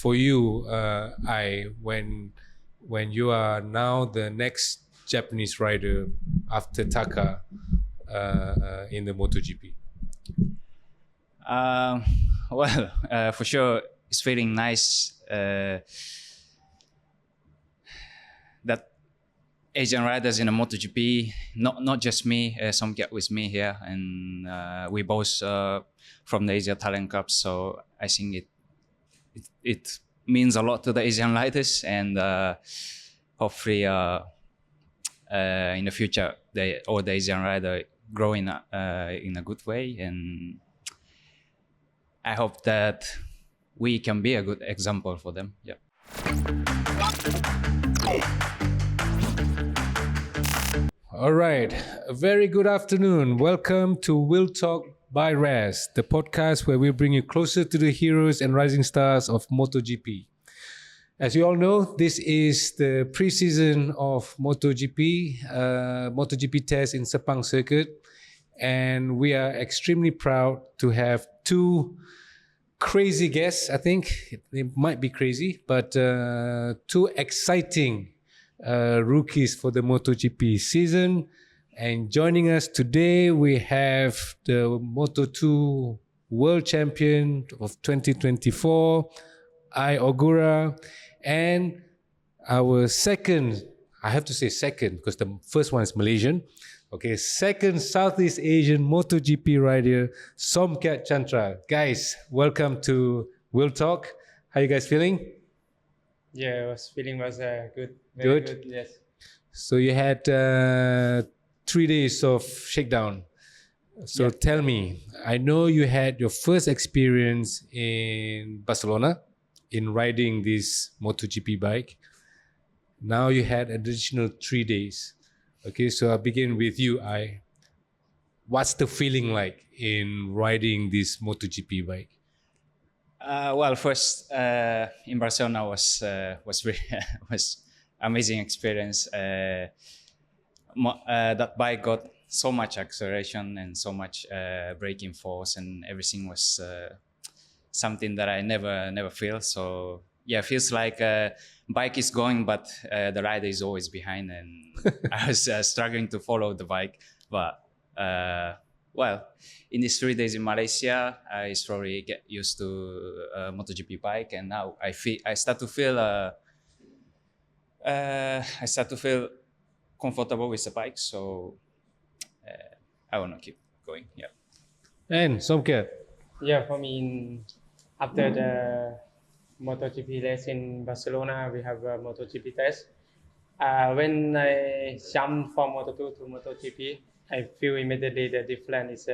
for you, when you are now the next Japanese rider after Taka in the MotoGP? For sure, it's feeling nice that Asian riders in the MotoGP, not just me, Somkiat with me here, and we both from the Asia Talent Cup. So I think it means a lot to the Asian riders, and hopefully in the future all the Asian rider growing in a good way, and I hope that we can be a good example for them. Yeah. All right. A very good afternoon. Welcome to Will Talk by Raz, the podcast where we bring you closer to the heroes and rising stars of MotoGP. As you all know, this is the pre-season of MotoGP, MotoGP test in Sepang circuit. And we are extremely proud to have two crazy guests. I think they might be crazy, but two exciting rookies for the MotoGP season. And joining us today, we have the Moto2 World Champion of 2024, Ai Ogura, and our second, I have to say second because the first one is Malaysian. Okay, second Southeast Asian MotoGP rider, Somkiat Chantra. Guys, welcome to Will Talk. How you guys feeling? Yeah, feeling was good. Very Good? good. Yes. So you had 3 days of shakedown. So tell me, I know you had your first experience in Barcelona in riding this MotoGP bike. Now you had additional 3 days. Okay, so I'll begin with you, Ai. What's the feeling like in riding this MotoGP bike? First in Barcelona was very was amazing experience. That bike got so much acceleration and so much braking force, and everything was something that I never feel. So yeah, feels like bike is going, but the rider is always behind, and I was struggling to follow the bike. But in these 3 days in Malaysia, I slowly get used to MotoGP bike, and now I start to feel comfortable with the bike. So I want to keep going. Yeah. And Somkiat. Yeah, for me, after the MotoGP race in Barcelona, we have a MotoGP test. When I jumped from Moto2 to MotoGP, I feel immediately the difference is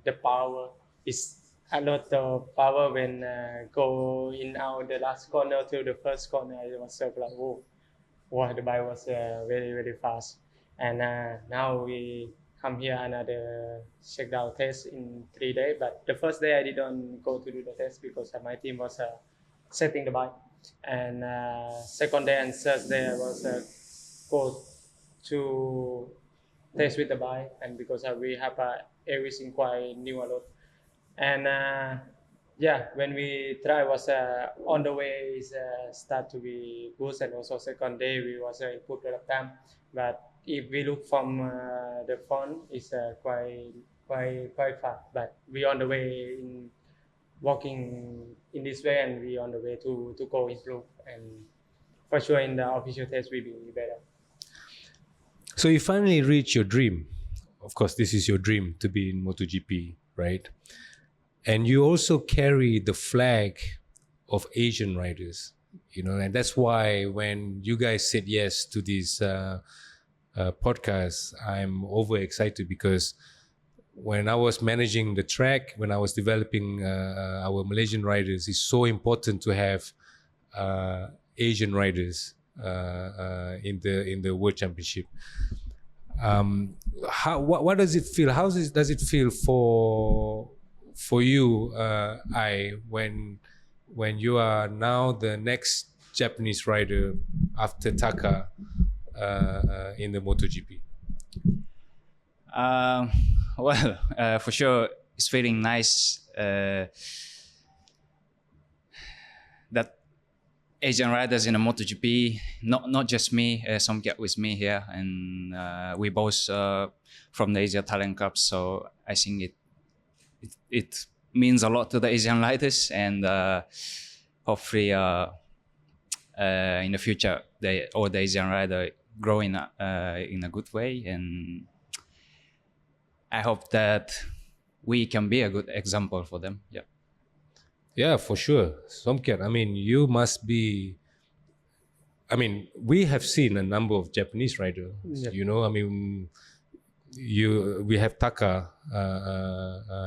the power. It's a lot of power when going out the last corner to the first corner. It was so like, wow, the bike was very, very fast. And now we come here another shakedown test in 3 days. But the first day I didn't go to do the test because my team was setting the bike. And second day and third day I was go to test with the bike, and because we have everything quite new a lot. And when we try was on the way is start to be good, and also second day we was improve the lap time. But if we look from the front, it's quite fast. But we on the way in walking in this way, and we on the way to go improve, and for sure in the official test we be better. So you finally reached your dream. Of course, this is your dream to be in MotoGP, right? And you also carry the flag of Asian riders, and that's why when you guys said yes to this podcast, I'm overexcited because when I was managing the track, when I was developing our Malaysian riders, it's so important to have Asian riders in the World Championship. What does it feel? Does it feel for you, Ai, when you are now the next Japanese rider after Taka in the MotoGP? For sure, it's feeling nice that Asian riders in the MotoGP, not just me, Somkiat with me here, and we both from the Asia Talent Cup. So I think it means a lot to the Asian riders, and hopefully in the future all the Asian rider grow in a good way, and I hope that we can be a good example for them. Yeah. Yeah, for sure. Somkiat, I mean, you must be. I mean, we have seen a number of Japanese riders. Yep. You know, I mean, we have Taka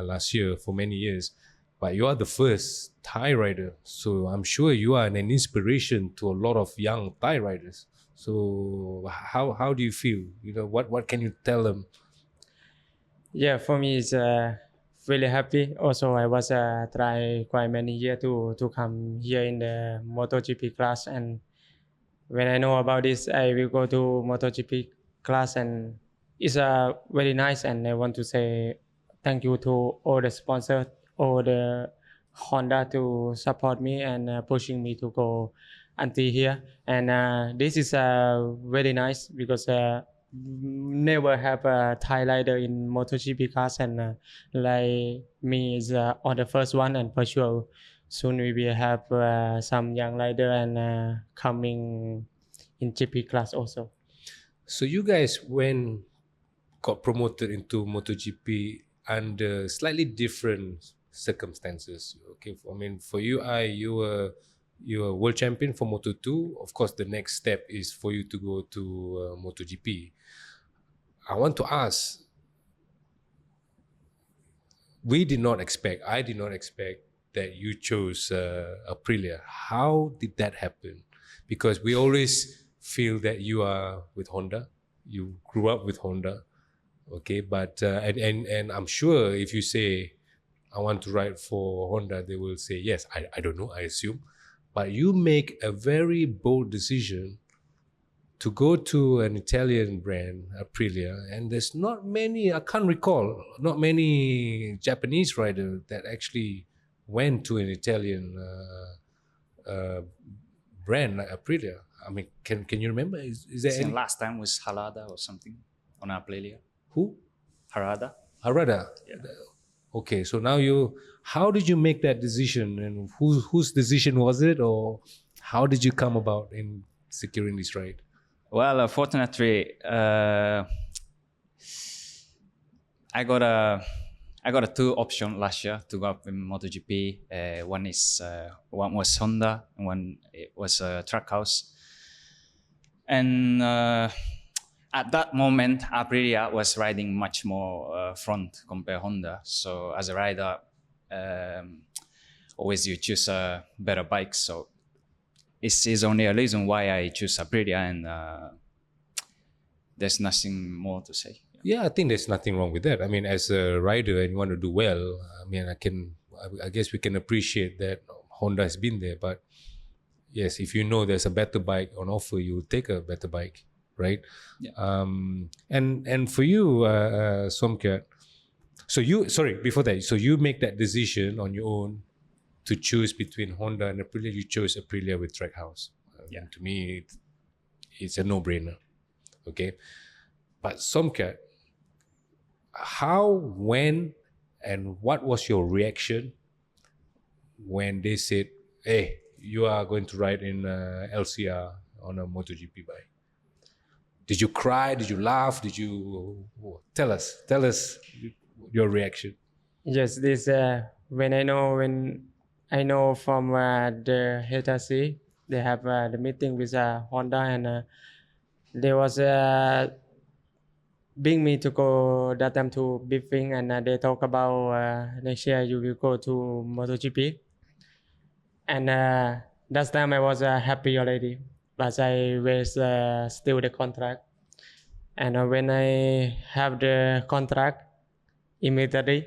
last year for many years, but you are the first Thai rider. So I'm sure you are an inspiration to a lot of young Thai riders. So how do you feel? You know, what can you tell them? Yeah, for me it's really happy. Also, I was try quite many years to come here in the MotoGP class, and when I know about this, I will go to MotoGP class, and it's very nice. And I want to say thank you to all the sponsors, all the Honda to support me and pushing me to go until here. And this is very nice because never have a Thai rider in MotoGP class, and like me is on the first one, and for sure soon we will have some young rider and coming in GP class also. So you guys, when got promoted into MotoGP under slightly different circumstances. Okay, I mean, for you, you were world champion for Moto2. Of course, the next step is for you to go to MotoGP. I want to ask. I did not expect that you chose Aprilia. How did that happen? Because we always feel that you are with Honda. You grew up with Honda. Okay, but and I'm sure if you say I want to ride for Honda, they will say yes. I don't know, I assume, but you make a very bold decision to go to an Italian brand, Aprilia, and there's not many. I can't recall not many Japanese riders that actually went to an Italian brand like Aprilia. I mean, can you remember? Is there I think any? last time was Harada or something on Aprilia. Who? Harada. Harada. Yeah. Okay, so now how did you make that decision, and whose decision was it, or how did you come about in securing this ride? Well, fortunately, I got a two option last year to go up in MotoGP. One was Honda, and one it was Trackhouse. And at that moment, Aprilia was riding much more front compared Honda. So as a rider, always you choose a better bike. So it's only a reason why I choose Aprilia, and there's nothing more to say. Yeah, I think there's nothing wrong with that. I mean, as a rider and you want to do well, I mean, I guess we can appreciate that Honda has been there. But yes, if you know there's a better bike on offer, you will take a better bike, right? Yeah. And for you, Somkiat, before that, so you make that decision on your own to choose between Honda and Aprilia. You chose Aprilia with Trackhouse. Yeah. To me, it's a no-brainer. Okay, but Somkiat, how, when, and what was your reaction when they said, "Hey, you are going to ride in LCR on a MotoGP bike"? Did you cry? Did you laugh? Did you tell us your reaction? Yes, this when I know from the ATC, they have the meeting with Honda, and there was bring me to go that time to briefing, and they talk about next year you will go to MotoGP, and that time I was happy already, but I was still the contract, and when I have the contract, immediately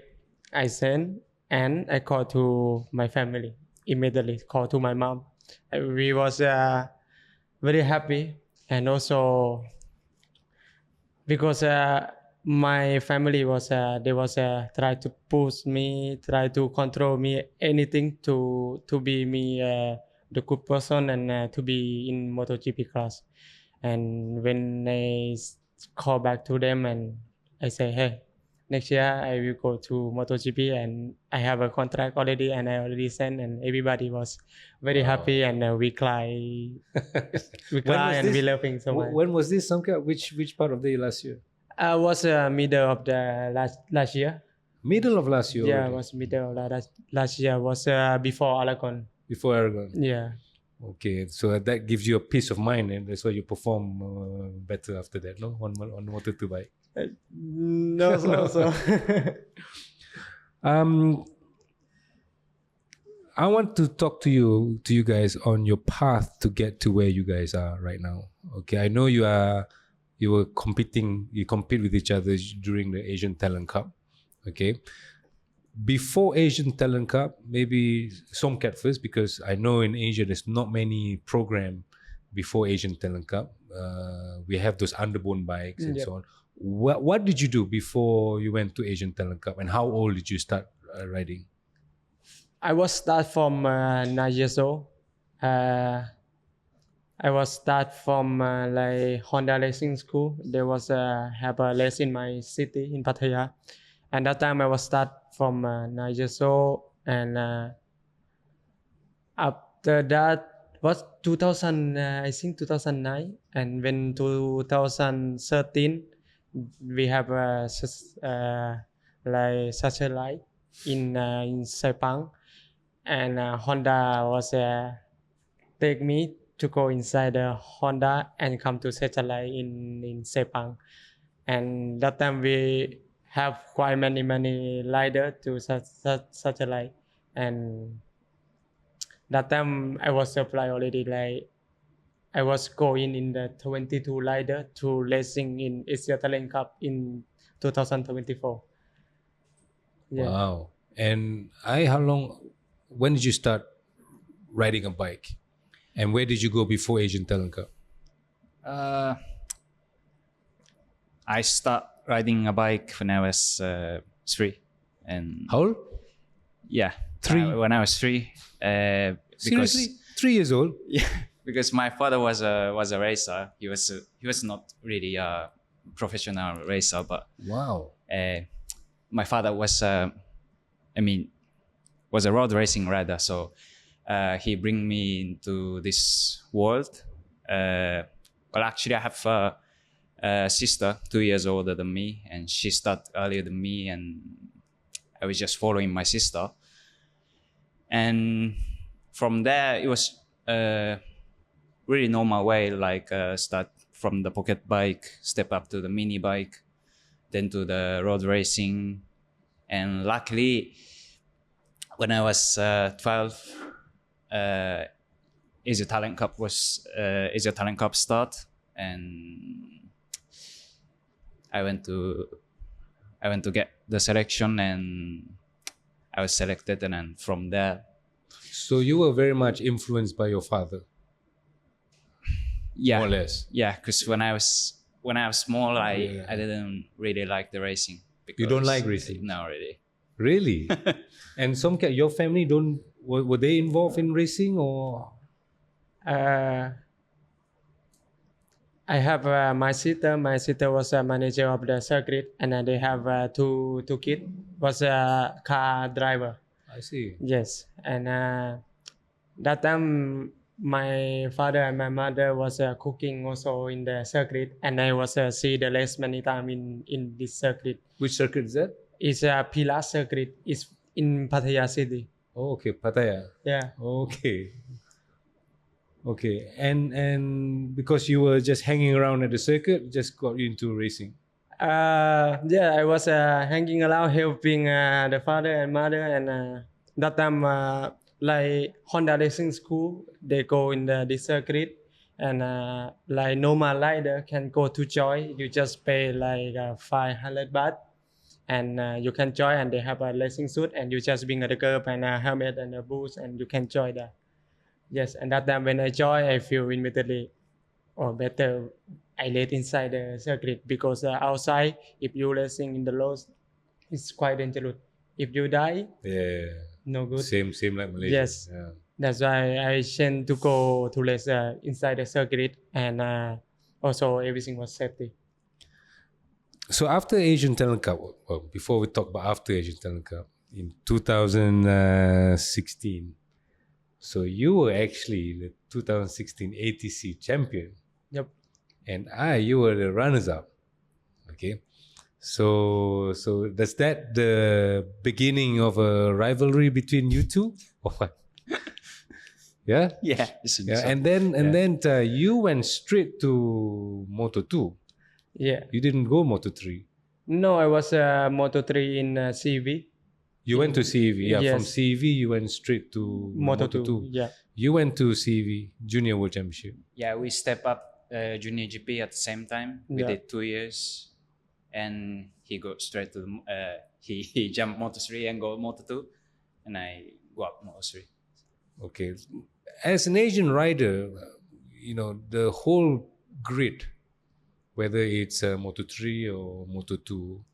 I send and I call to my family. Immediately call to my mom. We was very happy, and also because my family was they was try to push me, try to control me, anything to be me the good person and to be in MotoGP class. And when I call back to them and I say, hey, next year I will go to MotoGP and I have a contract already and I already sent, and everybody was very happy and we cry, we cry and we laughing so much. When was this, Somkiat? Which part of the last year? Was middle of the last year. Middle of last year. Yeah, already. was middle of last year. Was before Aragon. Before Aragon. Yeah. Okay, so that gives you a peace of mind, and that's why you perform better after that, no? On Moto2 bike. No, so. I want to talk to you guys on your path to get to where you guys are right now. Okay, I know you compete with each other during the Asian Talent Cup. Okay, before Asian Talent Cup, maybe Somkiat first, because I know in Asia there's not many program before Asian Talent Cup. We have those underbone bikes and so on. What did you do before you went to Asian Talent Cup, and how old did you start riding? I was start from 9 years old. I was start from like Honda Racing School. There was have a race in my city in Pattaya, and that time I was start from 9 years old, and after that was 2000. I think 2009, and when 2013 we have like such a light in Sepang. And Honda was take me to go inside the Honda and come to satellite in Sepang, and that time we have quite many rider to satellite, and that time I was applied already, like I was going in the 22 rider to racing in Asia Talent Cup in 2024. Yeah. Wow! And when did you start riding a bike, and where did you go before Asian Talent Cup? I start riding a bike when I was 3. And how old? Yeah, 3. When I was 3. Seriously, 3 years old? Yeah, because my father was a racer. He was not really a professional racer, but wow. My father was was a road racing rider, so he bring me into this world. Well, actually, I have a sister 2 years older than me, and she started earlier than me, and I was just following my sister. And from there, it was really normal way, like start from the pocket bike, step up to the mini bike, then to the road racing, and luckily, when I was 12, Asia Talent Cup start, and I went to get the selection, and I was selected, and then from there. So you were very much influenced by your father. Yeah, more or less. Yeah, because when I was small, I didn't really like the racing. You don't like racing? No, really. Really? And Somkiat, your family were they involved in racing, or? I have my sister. My sister was a manager of the circuit, and they have two kids. Was a car driver. I see. Yes, and that time my father and my mother was cooking also in the circuit, and I was see the race many times in this circuit. Which circuit is that? It's a Pilar circuit. It's in Pattaya City. Oh, okay, Pattaya. Yeah. Okay. Okay, and because you were just hanging around at the circuit, just got you into racing. Yeah, I was hanging around helping the father and mother, and that time like Honda Racing School, they go in this circuit, and like normal rider can go to join. You just pay like 500 baht, and you can join, and they have a racing suit, and you just bring the curb and a helmet and a boots, and you can join that. Yes, and that time when I join, I feel immediately, or better, I let inside the circuit, because outside, if you racing in the roads, it's quite dangerous. If you die, yeah, no good. Same like Malaysia. Yes. Yeah. That's why I tend to go to race inside the circuit, and also everything was safety. So after Asian Talent Cup, well, before we talk about after Asian Talent Cup in 2016, so you were actually the 2016 ATC champion, Yep. and you were the runners-up. Okay, so does that the beginning of a rivalry between you two, or what? Yeah, Yeah. yeah, and then you went straight to Moto 2. Yeah. You didn't go Moto 3. No, I was Moto 3 in CV. You went to CEV, yeah. From Yes. CEV, you went straight to Moto Moto 2. 2. Yeah. You went to CEV Junior World Championship. Yeah, we step up Junior GP at the same time. We Yeah. did 2 years, and he go straight to the, he jumped Moto 3 and go Moto 2, and I go up Moto 3. Okay, as an Asian rider, you know the whole grid, whether it's Moto 3 or Moto 2,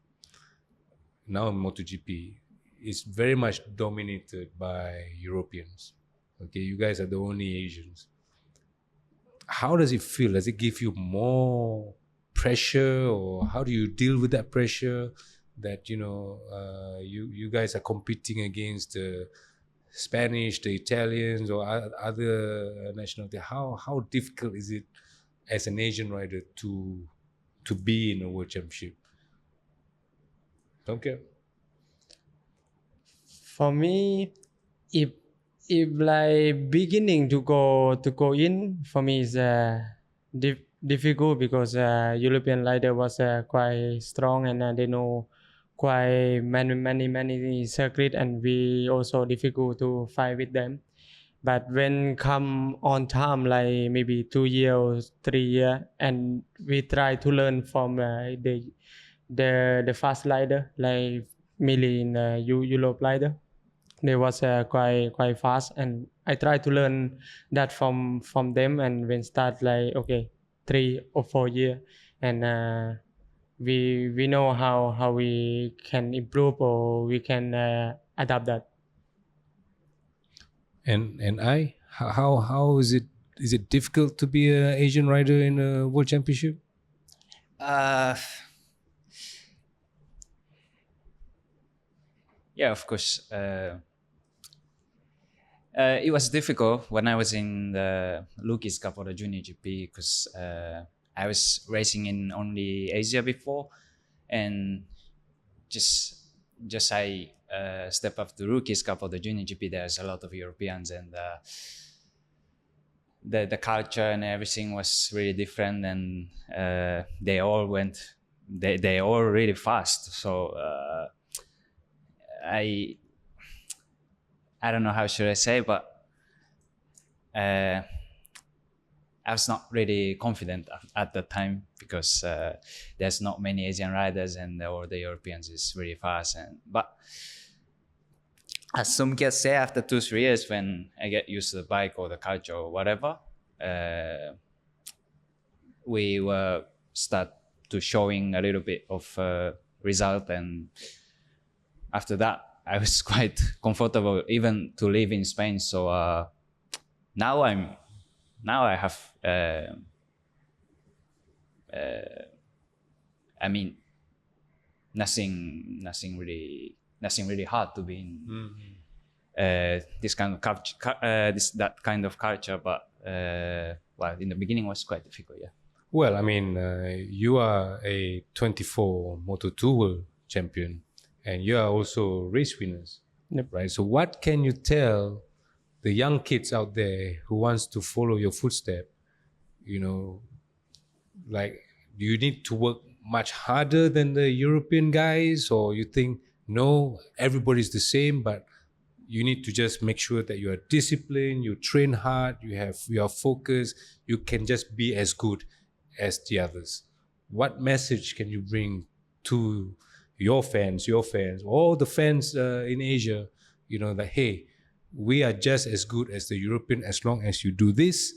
now Moto GP, is very much dominated by Europeans. Okay, you guys are the only Asians. How does it feel? Does it give you more pressure, or how do you deal with that pressure that you guys are competing against the Spanish, the Italians, or other nationality? How difficult is it as an Asian rider to be in a world championship? Okay. For me, if like beginning to go in, for me is difficult because European rider was quite strong, and they know quite many circuit, and we also difficult to fight with them. But when come on time, like maybe 2 years, 3 year, and we try to learn from the fast rider, like mainly in Europe rider, they was quite fast, and I try to learn that from them. And when start like okay 3 or 4 year, and we know how we can improve, or we can adapt that. And how is it? Is it difficult to be an Asian rider in a world championship? Yeah, of course. It was difficult when I was in the Lucas Cup or the Junior GP because I was racing in only Asia before, and just I step up to Rookies Cup or the Junior GP. There's a lot of Europeans, and the culture and everything was really different, and they all really fast. So I don't know how should I say, but I was not really confident at the time because there's not many Asian riders, and all the Europeans is really fast. But as some kids say, after 2-3 years, when I get used to the bike or the culture or whatever, we were start to showing a little bit of result, and after that I was quite comfortable even to live in Spain. So now I have I mean nothing really hard to be in this kind of culture, that kind of culture. But well, in the beginning was quite difficult. Yeah. Well, I mean, you are a 24 Moto2 world champion, and you are also race winners, Yep. right? So what can you tell the young kids out there who wants to follow your footstep? You know, like, do you need to work much harder than the European guys, or you think, no, everybody's the same, but you need to just make sure that you are disciplined, you train hard, you are focused, you can just be as good as the others? What message can you bring to your fans, all the fans in Asia, that, hey, we are just as good as the European as long as you do this,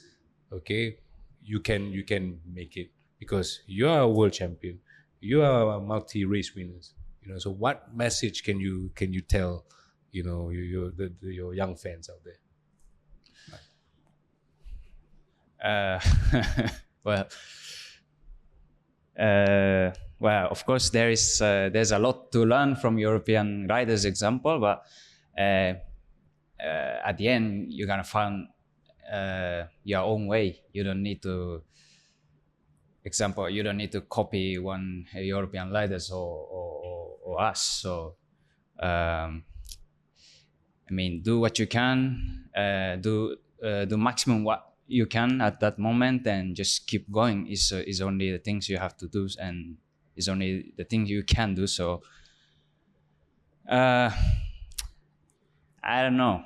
okay? You can make it because you are a world champion, you are a multi-race winners. So what message can you tell your young fans out there? Uh, well, well, of course, there's a lot to learn from European riders' example, but at the end, you're gonna find your own way. You don't need to, example, you don't need to copy one European riders or us. So, I mean, do what you can, do maximum what you can at that moment, and just keep going. Is only the things you have to do, and is only the things you can do. So, I don't know.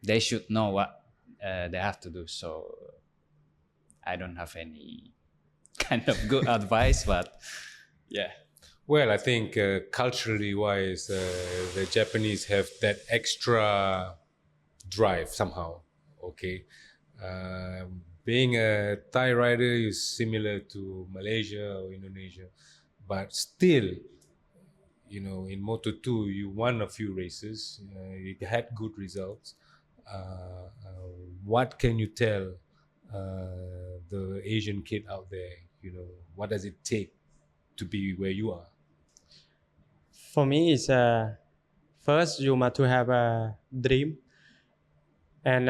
They should know what they have to do. So, I don't have any kind of good advice, but yeah. Well, I think culturally wise, the Japanese have that extra drive somehow. Okay, being a Thai rider is similar to Malaysia or Indonesia, but still, you know, in Moto2 you won a few races, you had good results. What can you tell the Asian kid out there? You know, what does it take to be where you are? For me, it's first you must to have a dream, and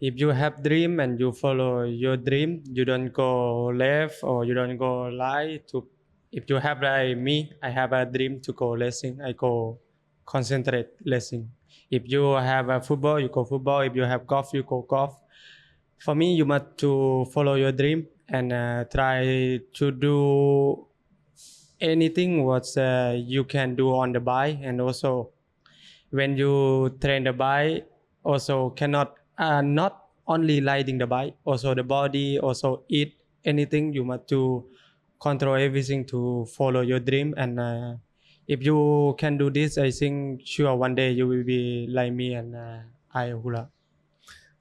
if you have dream and you follow your dream, you don't go left or you don't go right. To if you have like me, I have a dream to go racing. I go concentrate racing. If you have a football, you go football. If you have golf, you go golf. For me, you must to follow your dream and try to do anything what you can do on the bike, and also when you train the bike, also cannot not only riding the bike, also the body, also eat anything. You must to control everything to follow your dream, and if you can do this, I think sure one day you will be like me and Ai Ogura.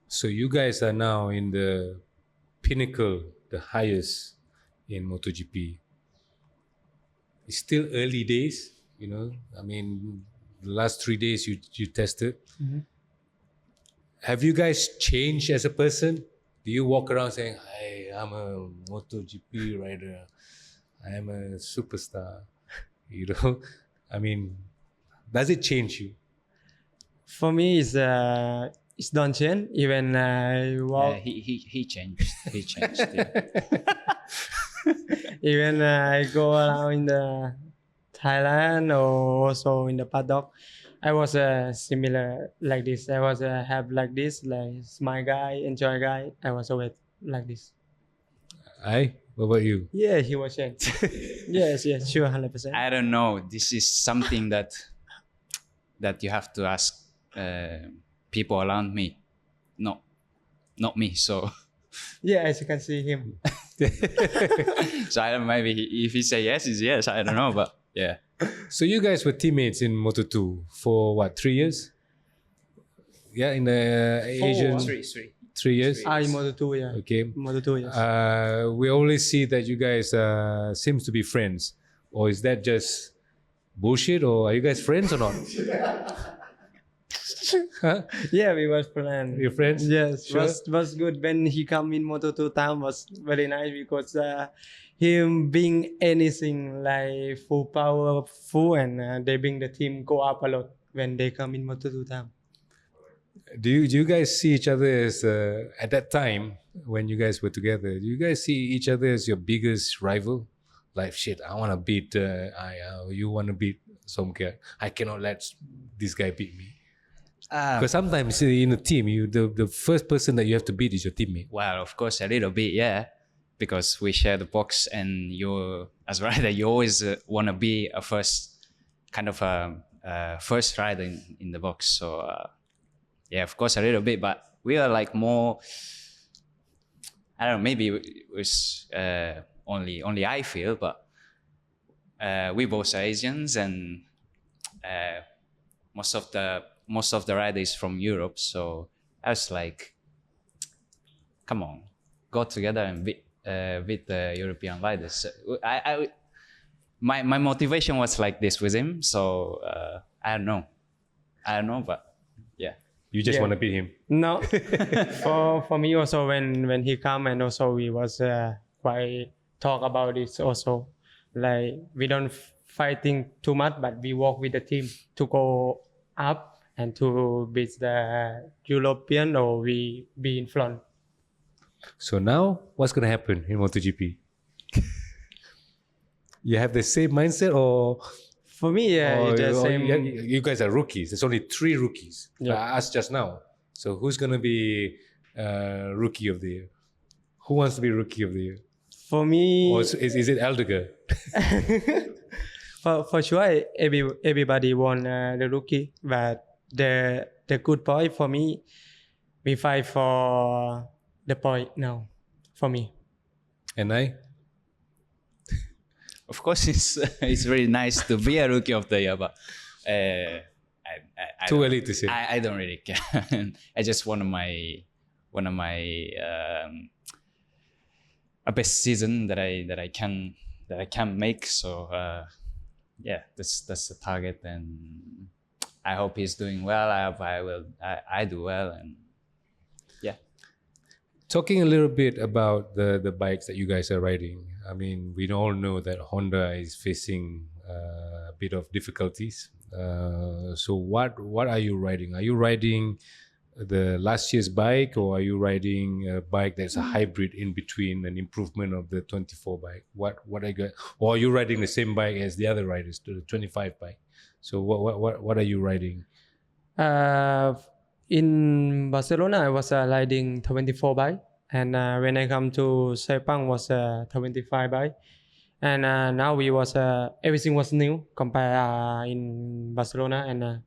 So you guys are now in the pinnacle, the highest in MotoGP. It's still early days, you know. I mean, the last 3 days you tested. Mm-hmm. Have you guys changed as a person? Do you walk around saying, "Hey, I'm a MotoGP rider. I am a superstar"? You know, I mean, does it change you? For me, it's don't change. Even I walk, He changed. He changed. Yeah. even I go around in the Thailand or also in the paddock, I was similar like this. I was have like this, like smile guy, enjoy guy. I was always like this. What about you? Yeah, he was changed. yes, sure, 100%. I don't know. This is something that you have to ask people around me, not me. So Yeah, as you can see him. so I don't. Maybe if he say yes, is yes. I don't know, but yeah. So you guys were teammates in Moto2 for what, 3 years? Yeah, in the Asian 3 years. In Moto2, yeah. Okay. Moto2, yes. We always see that you guys seems to be friends, or is that just bullshit? Or are you guys friends or not? Huh? Yeah, we was friends. You're friends? Yes, Sure. was good when he come in Moto2 town. Was very nice because him being anything like full powerful, and they bring the team go up a lot when they come in Moto2 town. Do you guys see each other as at that time when you guys were together? Do you guys see each other as your biggest rival? Like, shit, I want to beat you want to beat Somkiat. I cannot let this guy beat me. Because sometimes in a team, the first person that you have to beat is your teammate. Well, of course, a little bit, yeah, because we share the box, and you, as rider, you always want to be a first kind of first rider in the box. So yeah, of course, a little bit, but we are like more. I don't know. Maybe it was only I feel, but we both are Asians, and most of the riders from Europe. So I was like, come on, go together and beat the European riders. My motivation was like this with him. So I don't know, but yeah. You just Yeah. want to beat him. No, for me also when he come, and also we was quite talk about this also. Like we don't fighting too much, but we work with the team to go up and to beat the European, or we be in front. So now, what's going to happen in MotoGP? You have the same mindset, or For me, yeah, or, it's the or same. you guys are rookies. There's only 3 rookies. Yeah. I asked just now. So who's going to be rookie of the year? Who wants to be rookie of the year? For me, Or is it Aldegar? for sure, everybody want the rookie, but the good point for me, we fight for the point now. For me, And I? Of course, it's very nice to be a rookie of the year, but I Too don't- early to say. I don't really care. I just want my a best season that I can make. So yeah, that's the target, and I hope he's doing well. I hope I do well, and yeah. Talking a little bit about the bikes that you guys are riding. I mean, we all know that Honda is facing a bit of difficulties. So what are you riding? Are you riding the last year's bike, or are you riding a bike that's a hybrid in between, an improvement of the 24 bike? What are you, or are you riding the same bike as the other riders, the 25 bike? So what are you riding? in Barcelona, I was riding 24 bike, and when I come to Sepang was 25 bike, and now we was everything was new compared in Barcelona, and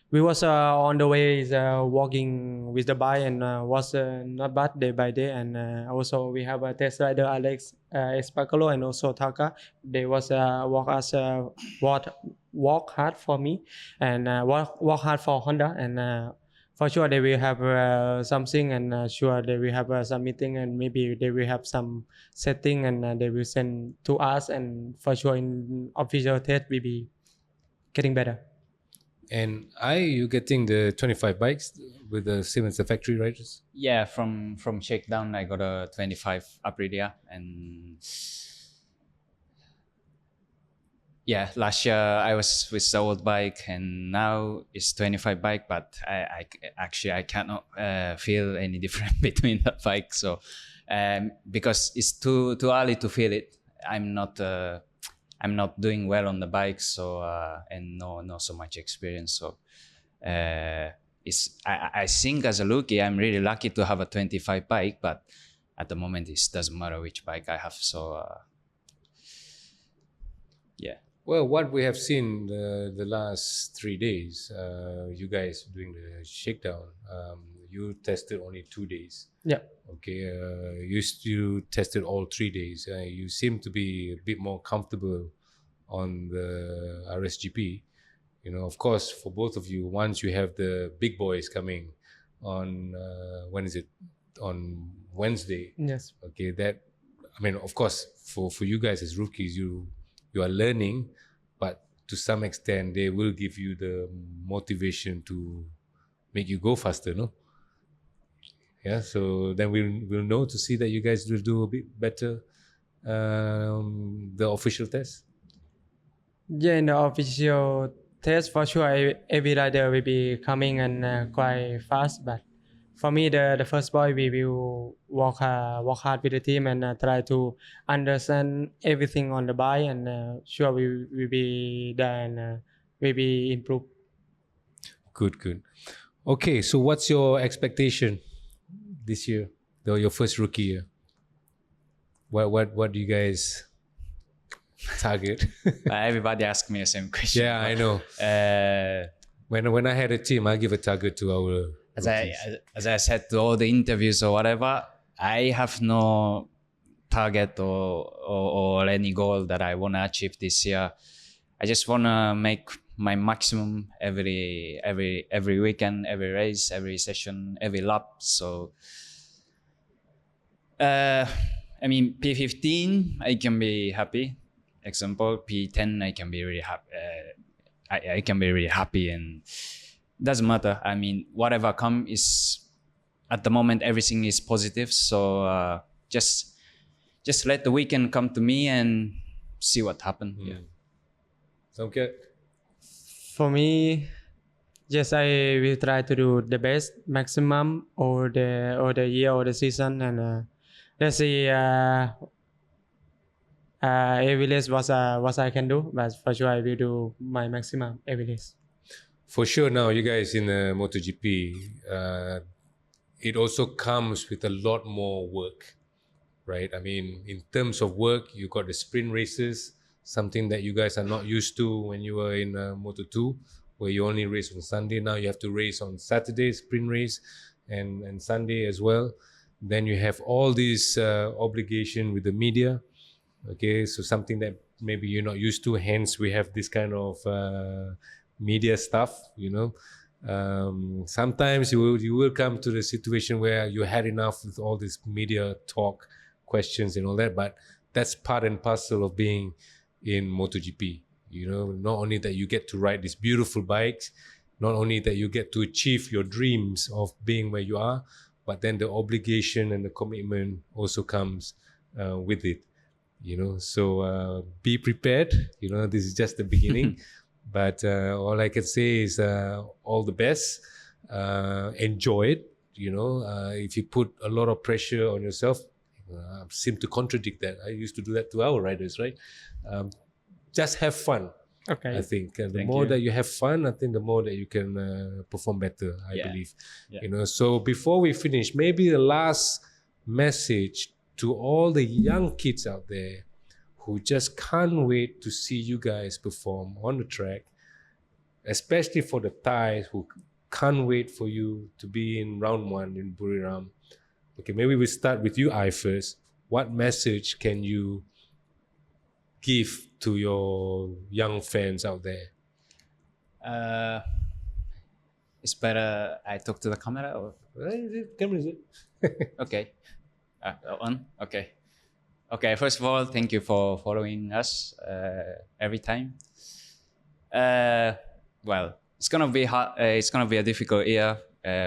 we was on the way is walking with the bike, and was not bad day by day, and also we have a test rider Alex Espacolo and also Taka. They was walk hard for me, and walk hard for Honda, and for sure they will have something, and sure they will have some meeting, and maybe they will have some setting, and they will send to us, and for sure in official test we be getting better. And you getting the 25 bikes with the same as the factory riders? Yeah, from shakedown I got a 25 Aprilia, and yeah, last year I was with the old bike, and now it's 25 bike, but I actually I cannot feel any difference between the bike. So because it's too early to feel it, I'm not doing well on the bike, so and no so much experience. So I think as a rookie, I'm really lucky to have a 25 bike, but at the moment it doesn't matter which bike I have. So yeah. Well, what we have seen the last 3 days, you guys doing the shakedown, you tested only 2 days. Yeah. Okay, you tested all 3 days. You seem to be a bit more comfortable on the RSGP. You know, of course, for both of you, once you have the big boys coming on, when is it? On Wednesday. Yes. Okay, that, I mean, of course, for you guys as rookies, you are learning, but to some extent, they will give you the motivation to make you go faster, no? Yeah, so then we'll know to see that you guys will do a bit better the official test. Yeah, in the official test, for sure, every rider will be coming and quite fast. But for me, the first boy, we will work hard with the team, and try to understand everything on the bike, and sure we will be there, and we be improve. Good. Okay, so what's your expectation this year, though your first rookie year? What do you guys target? Everybody asks me the same question. Yeah, I know. When I had a team, I give a target to our As I said to all the interviews or whatever, I have no target or any goal that I want to achieve this year. I just want to make my maximum every weekend, every race, every session, every lap. So, I mean, P15, I can be happy. Example, P10, I can be really happy. I can be really happy, and doesn't matter. I mean, whatever come is at the moment everything is positive. So just let the weekend come to me and see what happens. Yeah. Somkiat? For me, yes, I will try to do the best maximum or the year or the season, and let's see. Every race what I can do, but for sure I will do my maximum every race. For sure now, you guys in MotoGP, it also comes with a lot more work, right? I mean, in terms of work, you got the sprint races, something that you guys are not used to when you were in Moto2, where you only race on Sunday. Now you have to race on Saturday, sprint race, and Sunday as well. Then you have all these obligation with the media. Okay, so something that maybe you're not used to, hence we have this kind of media stuff, sometimes you will come to the situation where you had enough with all this media talk, questions and all that, but that's part and parcel of being in MotoGP. Not only that you get to ride these beautiful bikes, not only that you get to achieve your dreams of being where you are, but then the obligation and the commitment also comes with it. So be prepared. This is just the beginning. But all I can say is all the best. Enjoy it. If you put a lot of pressure on yourself, I seem to contradict that. I used to do that to our riders, right? Just have fun. Okay. I think the Thank more you. that you have fun, I think the more that you can perform better. I believe. Yeah. So before we finish, maybe the last message to all the young kids out there who just can't wait to see you guys perform on the track, especially for the Thais who can't wait for you to be in round 1 in Buriram. Okay, maybe we start with you, Ai, first. What message can you give to your young fans out there? It's better I talk to the camera or Camera is it? okay. On? Okay. First of all, thank you for following us every time. Well, it's gonna be hard. It's gonna be a difficult year.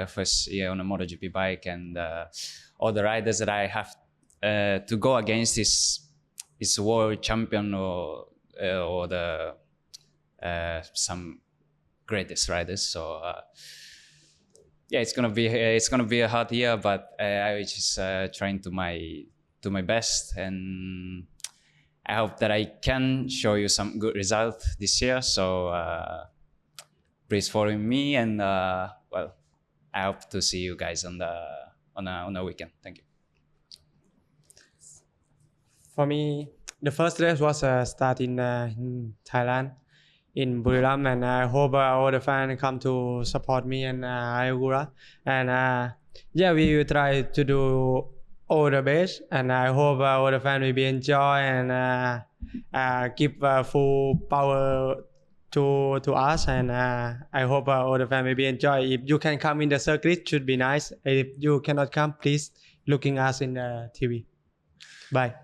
First year on a MotoGP bike, and all the riders that I have to go against is world champion or the some greatest riders. So it's gonna be a hard year, but I just trying to my best, and I hope that I can show you some good result this year. So please follow me, and well, I hope to see you guys on the weekend. Thank you. For me, the first race was start in Thailand, in Buriram, and I hope all the fans come to support me and Ai Ogura. And we will try to do all the best, and I hope all the fans will be enjoy and give full power to us, and I hope all the fans will be enjoy. If you can come in the circuit, should be nice. If you cannot come, please looking us in the TV. Bye.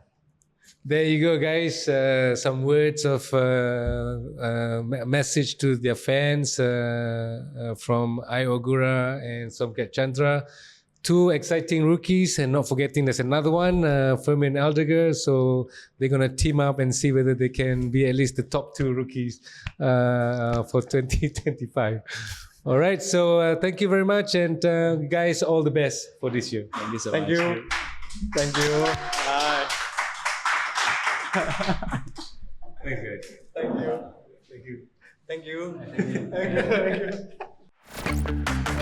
There you go, guys. Some words of message to their fans from Ai Ogura and Somkiat Chantra. 2 exciting rookies, and not forgetting there's another one, Fermin Aldegar. So they're going to team up and see whether they can be at least the top 2 rookies for 2025. All right. So thank you very much. And guys, all the best for this year. Thank you so Thank much. you. Thank you. Bye. Thanks, guys. Thank you. Thank you. Thank you. Thank you. Thank you.